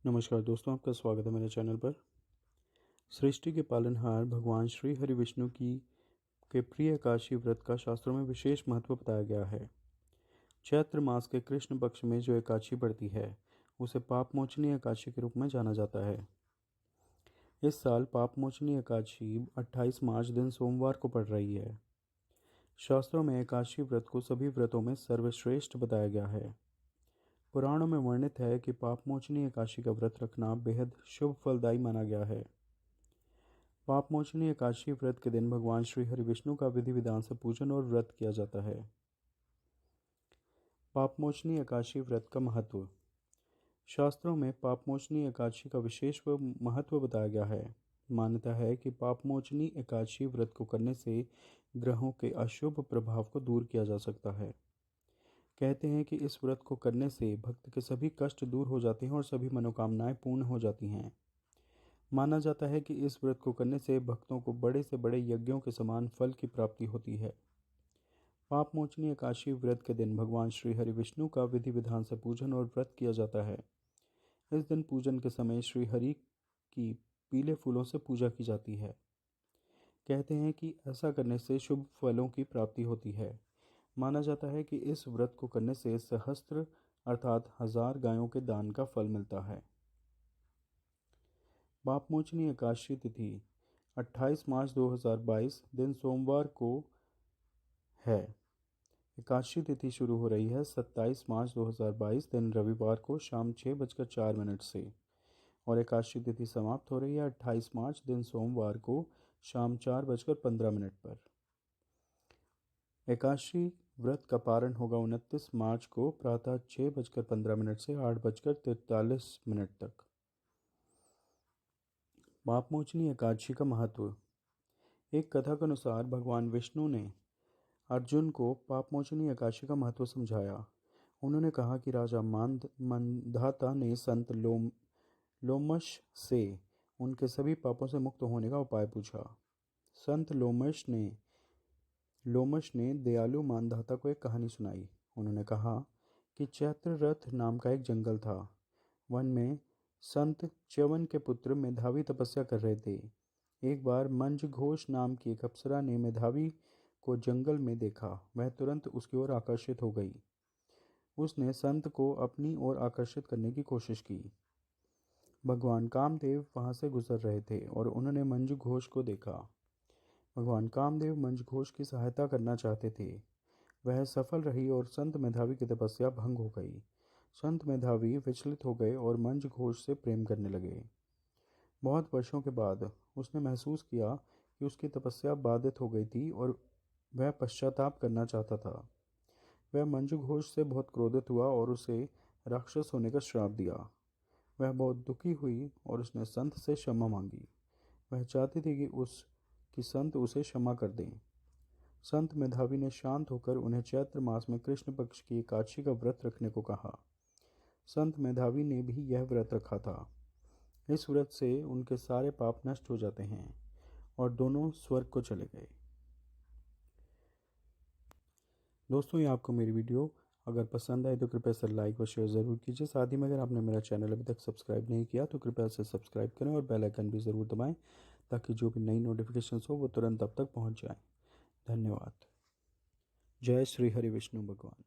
नमस्कार दोस्तों, आपका स्वागत है मेरे चैनल पर। सृष्टि के पालनहार भगवान श्री हरि विष्णु की के प्रिय एकादशी व्रत का शास्त्रों में विशेष महत्व बताया गया है। चैत्र मास के कृष्ण पक्ष में जो एकादशी पड़ती है उसे पापमोचनी एकादशी के रूप में जाना जाता है। इस साल पापमोचनी एकादशी 28 मार्च दिन सोमवार को पड़ रही है। शास्त्रों में एकादशी व्रत को सभी व्रतों में सर्वश्रेष्ठ बताया गया है। पुराणों में वर्णित है कि पापमोचनी एकादशी का व्रत रखना बेहद शुभ फलदायी माना गया है। पापमोचनी एकादशी व्रत के दिन भगवान श्री हरि विष्णु का विधि विधान से पूजन और व्रत किया जाता है। पापमोचनी एकादशी व्रत का महत्व। शास्त्रों में पापमोचनी एकादशी का विशेष व महत्व बताया गया है। मान्यता है कि पापमोचनी एकादशी व्रत को करने से ग्रहों के अशुभ प्रभाव को दूर किया जा सकता है। कहते हैं कि इस व्रत को करने से भक्त के सभी कष्ट दूर हो जाते हैं और सभी मनोकामनाएं पूर्ण हो जाती हैं। माना जाता है कि इस व्रत को करने से भक्तों को बड़े से बड़े यज्ञों के समान फल की प्राप्ति होती है। पापमोचनी एकादशी व्रत के दिन भगवान श्री हरि विष्णु का विधि विधान से पूजन और व्रत किया जाता है। इस दिन पूजन के समय श्री हरि की पीले फूलों से पूजा की जाती है। कहते हैं कि ऐसा करने से शुभ फलों की प्राप्ति होती है। माना जाता है कि इस व्रत को करने से सहस्त्र अर्थात 1000 गायों के दान का फल मिलता है। पापमोचनी एकादशी तिथि 28 मार्च 2022 दिन सोमवार को है। एकादशी तिथि शुरू हो रही है 27 मार्च 2022 दिन रविवार को शाम 6:04 से और एकादशी तिथि समाप्त हो रही है 28 मार्च दिन सोमवार को शाम 4:15 पर। एकादशी व्रत का पारण होगा 29 मार्च को प्रातः 6:15 से 8:43 तक। पापमोचनी एकादशी का महत्व। एक कथा के अनुसार भगवान विष्णु ने अर्जुन को पापमोचनी एकादशी का महत्व समझाया। उन्होंने कहा कि राजा मंधाता ने संत लोमश से उनके सभी पापों से मुक्त होने का उपाय पूछा। संत लोमश ने दयालु मानधाता को एक कहानी सुनाई। उन्होंने कहा कि चैत्र रथ नाम का एक जंगल था। वन में संत च्यवन के पुत्र मेधावी तपस्या कर रहे थे। एक बार मंज घोष नाम की एक अप्सरा ने मेधावी को जंगल में देखा। वह तुरंत उसकी ओर आकर्षित हो गई। उसने संत को अपनी ओर आकर्षित करने की कोशिश की। भगवान कामदेव वहां से गुजर रहे थे और उन्होंने मंजू घोष को देखा। भगवान कामदेव मंजू घोष की सहायता करना चाहते थे। वह सफल रही और संत मेधावी की तपस्या भंग हो गई। संत मेधावी विचलित हो गए और मंजू घोष से प्रेम करने लगे। बहुत वर्षों के बाद उसने महसूस किया कि उसकी तपस्या बाधित हो गई थी और वह पश्चाताप करना चाहता था। वह मंजू घोष से बहुत क्रोधित हुआ और उसे राक्षस होने का श्राप दिया। वह बहुत दुखी हुई और उसने संत से क्षमा मांगी। वह चाहती थी कि संत उसे क्षमा कर दें। संत मेधावी ने शांत होकर उन्हें चैत्र मास में कृष्ण पक्ष की एकादशी का व्रत रखने को कहा। संत मेधावी ने भी यह व्रत रखा था। इस व्रत से उनके सारे पाप नष्ट हो जाते हैं और दोनों स्वर्ग को चले गए। दोस्तों, ये आपको मेरी वीडियो अगर पसंद आए तो कृपया से लाइक व शेयर ज़रूर कीजिए। साथ ही में अगर आपने मेरा चैनल अभी तक सब्सक्राइब नहीं किया तो कृपया से सब्सक्राइब करें और बेल आइकन भी ज़रूर दबाएं ताकि जो भी नई नोटिफिकेशंस हो वो तुरंत आप तक पहुंच जाएं। धन्यवाद। जय श्री हरि विष्णु भगवान।